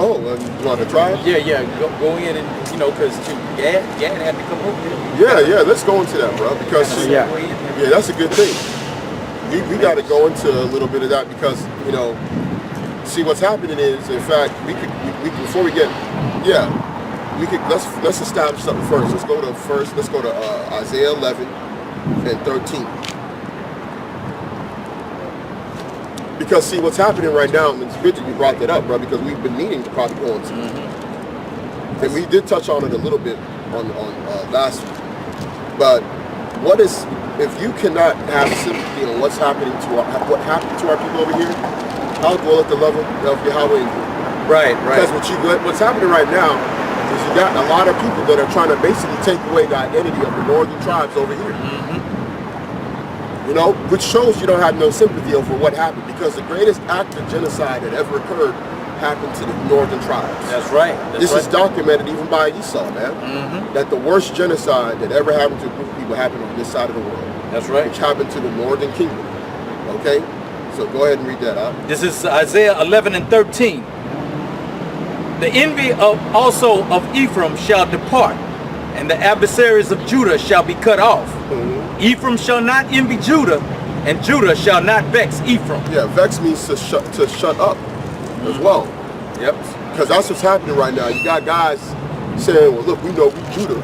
Oh, you want to try it? Yeah. Go in and because Gad had to come over Yeah, here. let's go into that, bro. Because Yeah, that's a good thing. We got to go into a little bit of that because see what's happening is, in fact, we before we get let's establish something first. Let's go to Isaiah 11 and 13. Because see what's happening right now, and it's good that you brought that up, bro, because we've been needing to probably go into it. And we did touch on it a little bit on last week. But if you cannot have sympathy on what happened to our people over here, how dwell at the level of Yahweh? Right. Because what's happening right now is you got a lot of people that are trying to basically take away the identity of the northern tribes over here. Which shows you don't have no sympathy over what happened, because the greatest act of genocide that ever occurred happened to the northern tribes. That's right. This is documented even by Esau, man. That the worst genocide that ever happened to a group of people happened on this side of the world. That's right. Which happened to the northern kingdom. Okay? So go ahead and read that out. This is Isaiah 11 and 13. The envy also of Ephraim shall depart, and the adversaries of Judah shall be cut off. Ephraim shall not envy Judah, and Judah shall not vex Ephraim. Yeah, vex means to shut up as well. Yep. Because that's what's happening right now. You got guys saying, well, look, we know we Judah,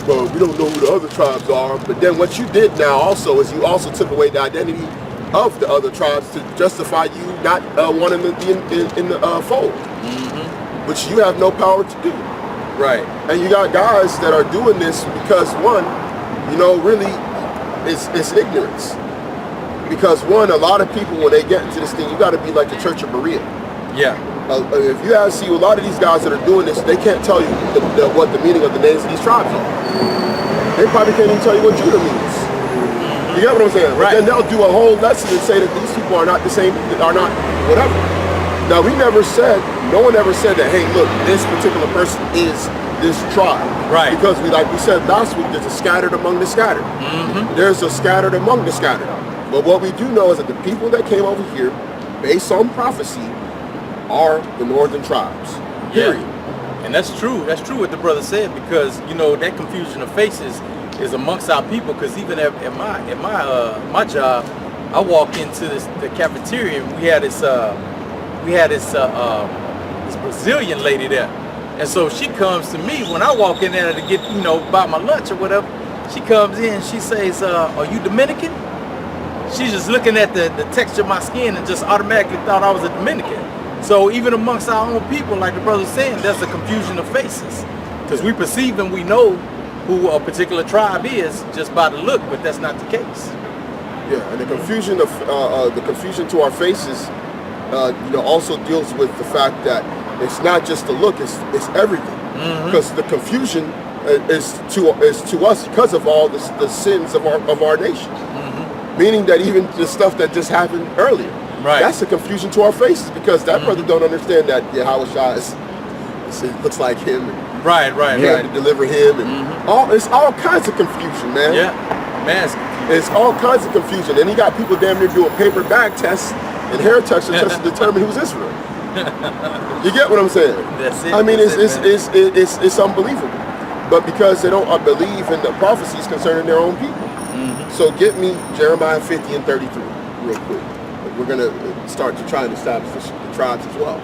but we don't know who the other tribes are. But then what you did now also is you also took away the identity of the other tribes to justify you not wanting to be in the fold, which you have no power to do. Right. And you got guys that are doing this because one, really, it's ignorance. Because one, a lot of people, when they get into this thing, you got to be like the Church of Berea. Yeah. If you see a lot of these guys that are doing this, they can't tell you what the meaning of the names of these tribes are. They probably can't even tell you what Judah means. You get what I'm saying? Right. But then they'll do a whole lesson and say that these people are not the same, are not whatever. Now, no one ever said that, hey, look, this particular person is this tribe. Right. Because like we said last week, there's a scattered among the scattered. There's a scattered among the scattered. But what we do know is that the people that came over here, based on prophecy, are the northern tribes. Period. Yeah. And that's true. That's true what the brother said, because that confusion of faces is amongst our people. Because even at my job, I walk into the cafeteria and we had this Brazilian lady there. And so she comes to me when I walk in there to get, buy my lunch or whatever. She comes in, she says, are you Dominican? She's just looking at the texture of my skin and just automatically thought I was a Dominican. So even amongst our own people, like the brother's saying, there's a confusion of faces. Because we perceive and we know who a particular tribe is just by the look, but that's not the case. Yeah, and the confusion to our faces, also deals with the fact that it's not just the look; it's everything. Because the confusion is to us because of all the sins of our nation. Meaning that even the stuff that just happened earlier, right? That's a confusion to our faces, because that brother don't understand that Yahawashi it looks like him. And right. To deliver him, and it's all kinds of confusion, man. Yeah, man. It's all kinds of confusion, and he got people damn near doing paper bag tests and hair texture tests to determine who's Israel. You get what I'm saying? That's it. I mean, it's unbelievable, but because they don't believe in the prophecies concerning their own people. So get me Jeremiah 50 and 33 real quick. We're gonna start to try and establish the tribes as well.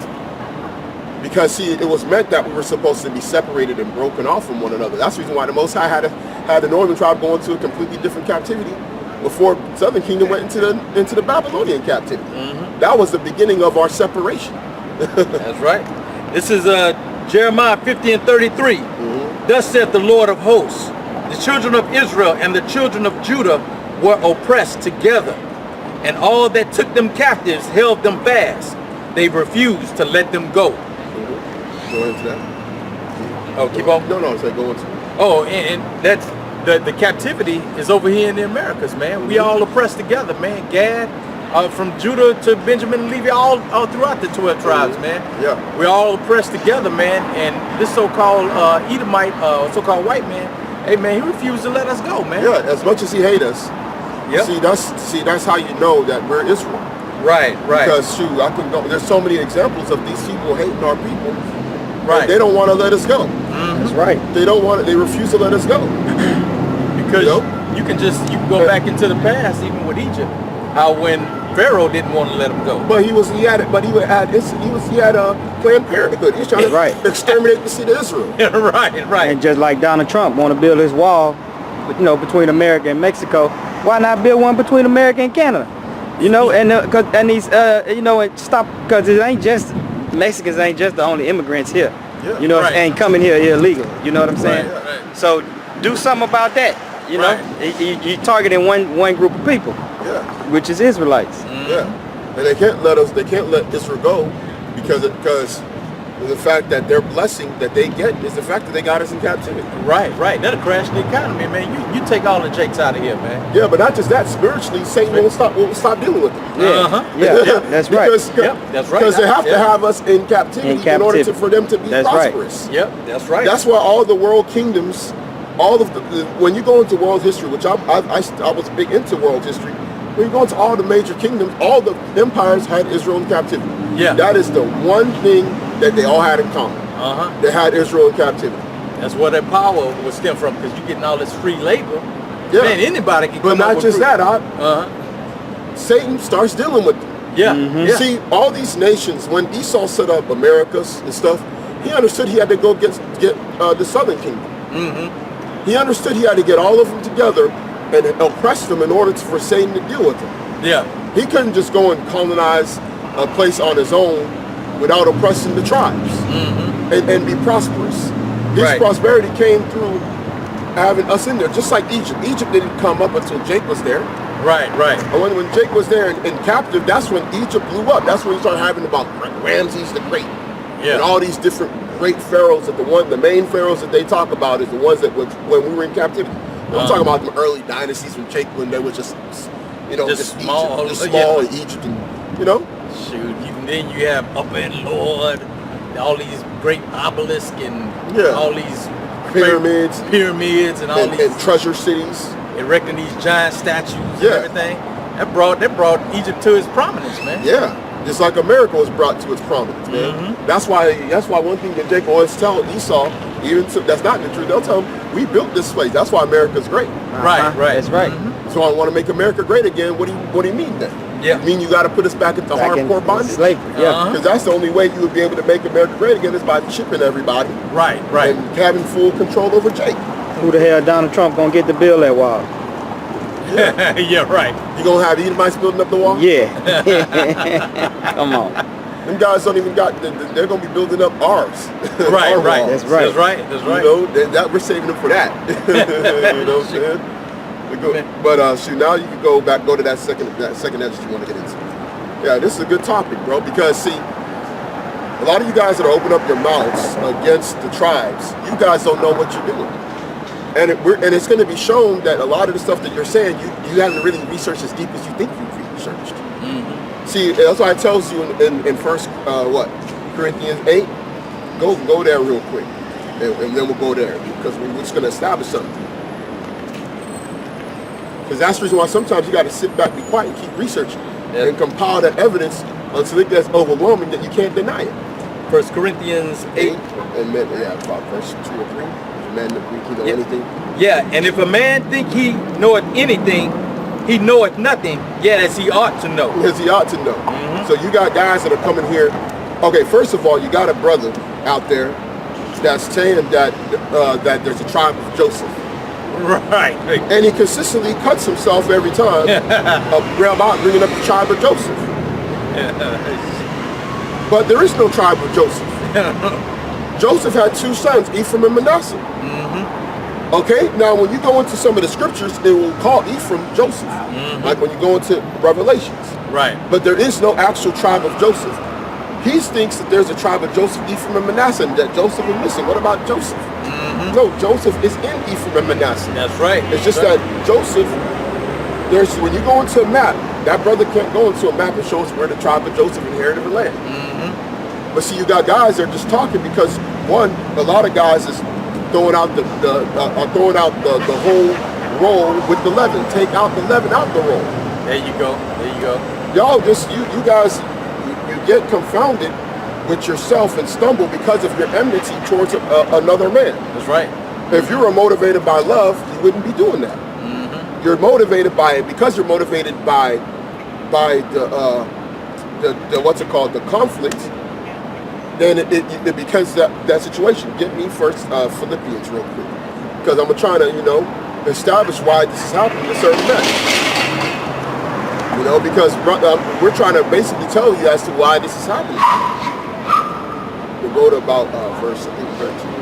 Because see, it was meant that we were supposed to be separated and broken off from one another. That's the reason why the Most High had the northern tribe go into a completely different captivity before Southern Kingdom went into the Babylonian captivity. That was the beginning of our separation. That's right. This is Jeremiah 50 and 33. Thus saith the Lord of hosts, the children of Israel and the children of Judah were oppressed together, and all that took them captives held them fast. They refused to let them go. Go into that. Oh, keep on? No, say go into it. Oh, and that's the captivity is over here in the Americas, man. We all oppressed together, man. Gad, from Judah to Benjamin and Levi, all throughout the 12 tribes, man. Yeah. We're all oppressed together, man. And this so-called Edomite, so-called white man, hey, man, he refused to let us go, man. Yeah, as much as he hates us. Yep. See, that's how you know that we're Israel. Right. Because shoot, I can go. There's so many examples of these people hating our people. Right. And they don't want to let us go. That's right. They don't want it. They refuse to let us go. Because You know? you can go back into the past, even with Egypt. How when Pharaoh didn't want to let him go. But he had Planned Parenthood. He was trying to Right. exterminate the seed of Israel. right. And just like Donald Trump want to build his wall, between America and Mexico, why not build one between America and Canada? And these, and stop, because it ain't just Mexicans ain't just the only immigrants here. Yeah. Right. And coming here illegal. You know what I'm saying? Right. So do something about that. Right. You targeting one group of people, Yeah. which is Israelites. Yeah. And they can't let Israel go because the fact that their blessing that they get is the fact that they got us in captivity. Right. That'll crash the economy, man. You take all the jakes out of here, man. Yeah, but not just that. Spiritually, Satan won't stop dealing with them. Yeah, that's right. That's right. Because they have to have us in captivity in order for them to be prosperous. Right. Yep, that's right. That's why all the world kingdoms, all of when you go into world history, which I was big into world history. When you go into all the major kingdoms, all the empires had Israel in captivity. Yeah. That is the one thing that they all had in common. They had Israel in captivity. That's where their power would stem from, because you're getting all this free labor. Yeah. Man, anybody can But come up not with just free- that, Satan starts dealing with them. Yeah. You see, all these nations, when Esau set up Americas and stuff, he understood he had to go get the southern kingdom. He understood he had to get all of them together and oppress them in order for Satan to deal with them. Yeah. He couldn't just go and colonize a place on his own without oppressing the tribes and be prosperous. His Right. prosperity came through having us in there, just like Egypt. Egypt didn't come up until Jake was there. Right. And when Jake was there and captive, that's when Egypt blew up. That's when you started having about Ramses the Great and all these different great pharaohs. The main pharaohs that they talk about is the ones that was when we were in captivity. I'm talking about the early dynasties from Jake when they were just small, Egypt, just small in Egypt, and Shoot, then you have Upper and Lord, all these great obelisks and all these pyramids and all these and treasure cities, erecting these giant statues and Yeah. everything. That brought Egypt to its prominence, man. Yeah, just like America was brought to its prominence, man. That's why one thing that Jake always tell Esau, that's not the truth. They'll tell him, we built this place. That's why America's great. Right. That's right. So I want to make America great again. What do you mean then? Yeah. You mean you got to put us back into hardcore bondage? Slavery. Yeah. Because that's the only way you would be able to make America great again is by shipping everybody Right. and having full control over Jake. Who the hell Donald Trump gonna get to build that wall? Yeah, right. You gonna have Edomites building up the wall? Yeah. Come on. Them guys don't even they're gonna be building up ours. Right, Our right. walls. That's right. That's right. That we're saving them for that. You know what I'm saying? But shoot, now you can go to that second edge you want to get into. Yeah, this is a good topic, bro, because see, a lot of you guys that are opening up your mouths against the tribes, you guys don't know what you're doing. And it's going to be shown that a lot of the stuff that you're saying, you haven't really researched as deep as you think you've researched. See, that's why it tells you in First Corinthians 8. Go there real quick, and then we'll go there because we're just going to establish something. Because that's the reason why sometimes you got to sit back, be quiet, and keep researching and compile that evidence until it gets overwhelming that you can't deny it. 1 Corinthians 8. And then, about verse 2 or 3. If a man think he know anything. Yeah, and if a man think he knoweth anything, he knoweth nothing, yet as he ought to know. As he ought to know. So you got guys that are coming here. Okay, first of all, you got a brother out there that's saying that there's a tribe of Joseph. Right. And he consistently cuts himself every time about bringing up the tribe of Joseph. But there is no tribe of Joseph. Joseph had two sons, Ephraim and Manasseh. Okay, now when you go into some of the scriptures, it will call Ephraim Joseph, like when you go into Revelations. Right. But there is no actual tribe of Joseph. He thinks that there's a tribe of Joseph, Ephraim, and Manasseh, and that Joseph is missing. What about Joseph? No, Joseph is in Ephraim and Manasseh. That's right. It's just that Joseph, when you go into a map, that brother can't go into a map and show us where the tribe of Joseph inherited the land. But see, you got guys that are just talking because one, a lot of guys is throwing out the whole roll with the leaven. Take out the leaven out the roll. There you go. y'all just you guys you get confounded with yourself and stumble because of your enmity towards another man. That's right. If you were motivated by love, you wouldn't be doing that. You're motivated by it because you're motivated by the what's it called, the conflict. Then it becomes that situation. Get me first Philippians real quick, because I'm trying to establish why this is happening to certain men. Because we're trying to basically tell you as to why this is happening. We'll go to about verse 13.